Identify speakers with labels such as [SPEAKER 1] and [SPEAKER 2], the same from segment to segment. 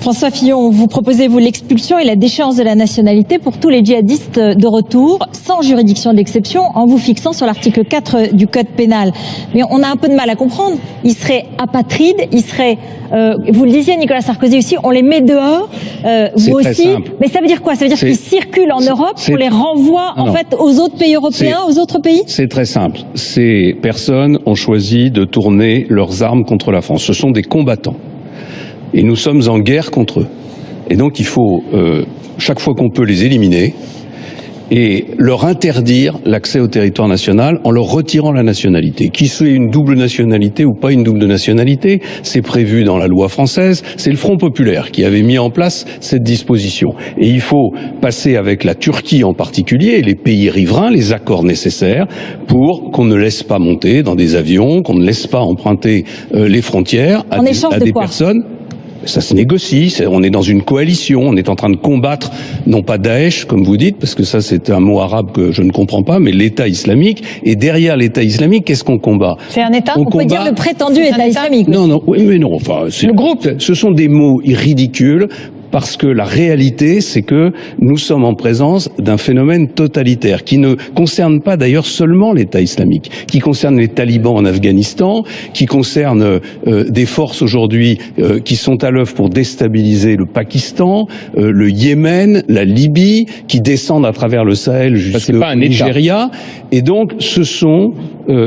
[SPEAKER 1] François Fillon, vous proposez l'expulsion et la déchéance de la nationalité pour tous les djihadistes de retour, sans juridiction d'exception, en vous fixant sur l'article 4 du Code pénal. Mais on a un peu de mal à comprendre. Ils seraient apatrides, ils seraient, vous le disiez Nicolas Sarkozy aussi, on les met dehors, vous aussi. Mais ça veut dire quoi? Ça veut dire qu'ils circulent en Europe, on les renvoie en fait aux autres pays européens, aux autres pays?
[SPEAKER 2] C'est très simple. Ces personnes ont choisi de tourner leurs armes contre la France. Ce sont des combattants. Et nous sommes en guerre contre eux. Et donc il faut, chaque fois qu'on peut, les éliminer et leur interdire l'accès au territoire national en leur retirant la nationalité. Qu'il soit une double nationalité ou pas une double nationalité, c'est prévu dans la loi française. C'est le Front populaire qui avait mis en place cette disposition. Et il faut passer avec la Turquie en particulier, et les pays riverains, les accords nécessaires pour qu'on ne laisse pas monter dans des avions, qu'on ne laisse pas emprunter les frontières à des personnes. Ça se négocie, on est dans une coalition, on est en train de combattre, non pas Daesh, comme vous dites, parce que ça c'est un mot arabe que je ne comprends pas, mais l'État islamique. Et derrière l'État islamique, qu'est-ce qu'on combat?
[SPEAKER 1] C'est un État, on peut dire le prétendu État islamique.
[SPEAKER 2] Non, oui, mais non, enfin,
[SPEAKER 1] le groupe.
[SPEAKER 2] Ce sont des mots ridicules. Parce que la réalité, c'est que nous sommes en présence d'un phénomène totalitaire qui ne concerne pas d'ailleurs seulement l'État islamique, qui concerne les talibans en Afghanistan, qui concerne des forces aujourd'hui qui sont à l'œuvre pour déstabiliser le Pakistan, le Yémen, la Libye, qui descendent à travers le Sahel jusqu'au Nigeria. Et donc, ce sont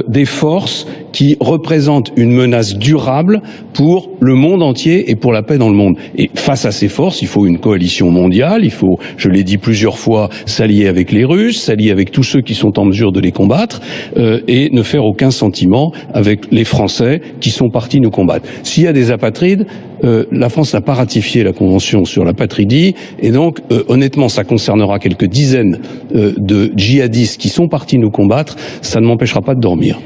[SPEAKER 2] des forces qui représentent une menace durable pour le monde entier et pour la paix dans le monde. Et face à ces forces, il faut une coalition mondiale, il faut, je l'ai dit plusieurs fois, s'allier avec les Russes, s'allier avec tous ceux qui sont en mesure de les combattre, et ne faire aucun sentiment avec les Français qui sont partis nous combattre. S'il y a des apatrides, la France n'a pas ratifié la Convention sur l'apatridie, et donc honnêtement ça concernera quelques dizaines de djihadistes qui sont partis nous combattre, ça ne m'empêchera pas de dormir.